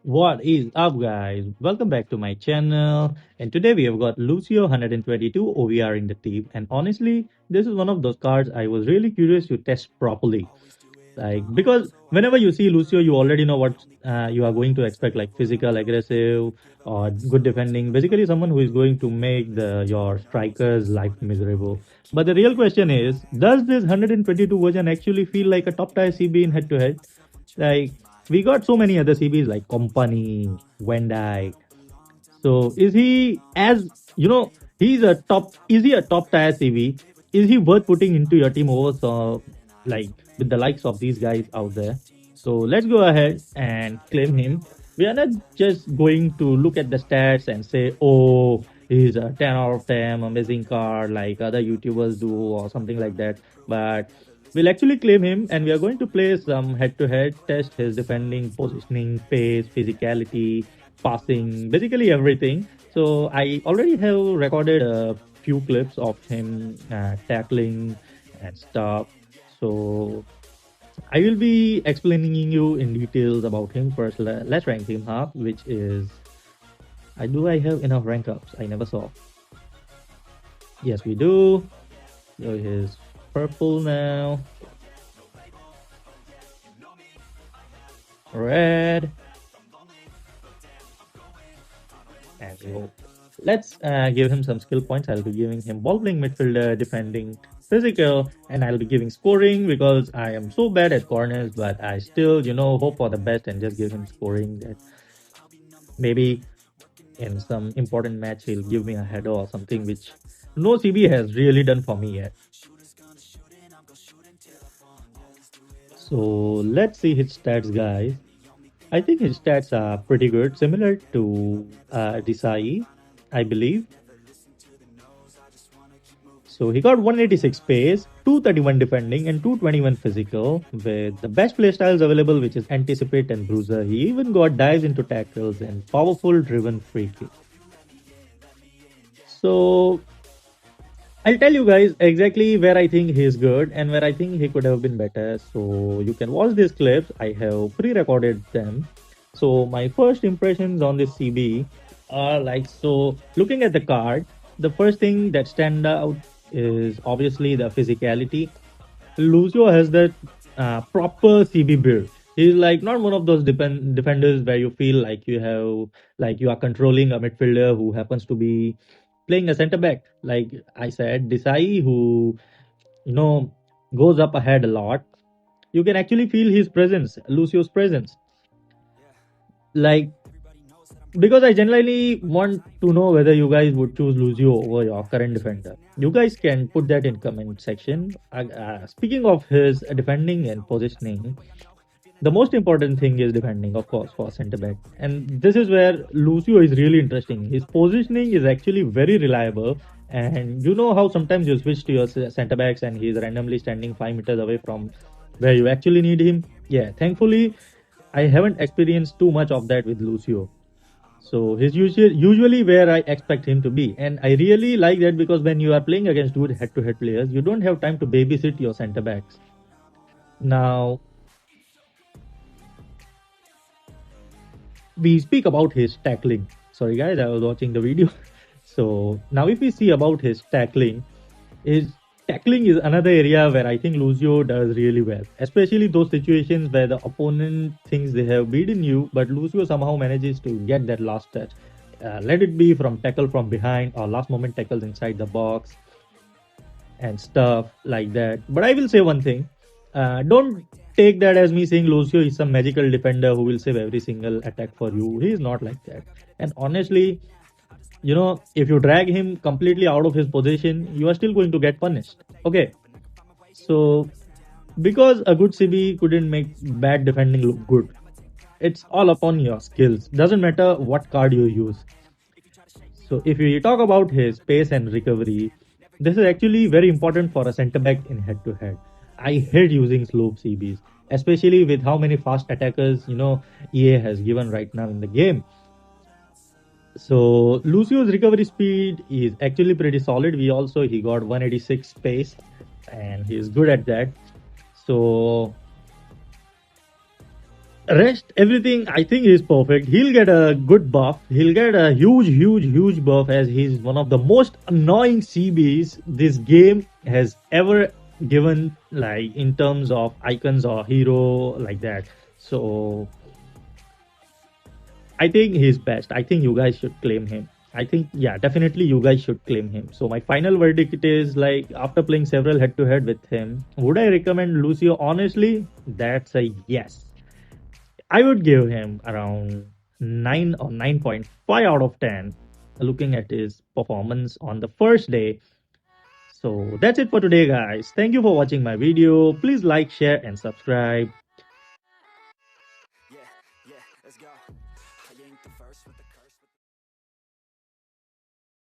What is up, guys? Welcome back to my channel. And today we have got Lucio 122 OVR in the team. And honestly, this is one of those cards I was really curious to test properly. Because whenever you see Lucio, you already know what you are going to expect, like physical, aggressive, or good defending. Basically, someone who is going to make your striker's life miserable. But the real question is, does this 122 version actually feel like a top tier CB in head to head? Like, we got so many other CBs like Company, Van Dyke. So is he as is he a top tier CB? Is he worth putting into your team over like with the likes of these guys out there? So let's go ahead and claim him. We are not just going to look at the stats and say, oh, he's a 10 out of 10, amazing card, like other YouTubers do, or something like that. But we'll actually claim him and we are going to play some head to head, test his defending, positioning, pace, physicality, passing, basically everything. So I already have recorded a few clips of him tackling and stuff. So I will be explaining you in details about him first. Let's rank him up, which is I have enough rank ups? I never saw. Yes, we do. So he's purple now. Red. And go. Let's give him some skill points. I'll be giving him ball playing midfielder, defending, physical, and I'll be giving scoring because I am so bad at corners, but I still, hope for the best and just give him scoring. That maybe in some important match he'll give me a header or something, which no CB has really done for me yet. So let's see his stats, guys. I think his stats are pretty good, similar to Desai, I believe. So he got 186 pace, 231 defending, and 221 physical with the best playstyles available, which is anticipate and bruiser. He even got dives into tackles and powerful driven free kick. So I'll tell you guys exactly where I think he's good and where I think he could have been better. So you can watch these clips. I have pre-recorded them. So my first impressions on this CB are like so. Looking at the card, the first thing that stand out is obviously the physicality. Lucio has that proper CB build. He's like not one of those defenders where you feel like you are controlling a midfielder who happens to be playing a center back. Like I said, Desai, who you know goes up ahead a lot. You can actually feel his presence, Lucio's presence. Like because I generally want to know whether you guys would choose Lucio over your current defender. You guys can put that in comment section. Speaking of his defending and positioning, the most important thing is defending, of course, for centre back. And this is where Lucio is really interesting. His positioning is actually very reliable. And you know how sometimes you switch to your centre backs and he's randomly standing 5 meters away from where you actually need him? Yeah, thankfully, I haven't experienced too much of that with Lucio. So he's usually where I expect him to be. And I really like that because when you are playing against good head to head players, you don't have time to babysit your centre backs. Now, we speak about his tackling. Sorry, guys, I was watching the video. So now, if we see about his tackling is another area where I think Lucio does really well, especially those situations where the opponent thinks they have beaten you, but Lucio somehow manages to get that last touch. Let it be from tackle from behind or last moment tackles inside the box and stuff like that. But I will say one thing: don't take that as me saying Lucio is some magical defender who will save every single attack for you. He is not like that. And honestly, if you drag him completely out of his position, you are still going to get punished. Okay, so because a good CB couldn't make bad defending look good, it's all upon your skills. Doesn't matter what card you use. So if we talk about his pace and recovery, this is actually very important for a centre back in head to head. I hate using slope CBs, especially with how many fast attackers EA has given right now in the game. So Lucio's recovery speed is actually pretty solid. He got 186 pace and he's good at that. So Rest, everything, I think is perfect. He'll get a good buff. He'll get a huge buff as he's one of the most annoying CBs this game has ever given, like in terms of icons or hero like that. So I think he's best. I think you guys should claim him. I think, yeah, definitely you guys should claim him. So my final verdict is like after playing several head to head with him, would I recommend Lucio? Honestly, that's a yes. I would give him around 9 or 9.5 out of 10 looking at his performance on the first day. So that's it for today, guys. Thank you for watching my video. Please like, share, and subscribe.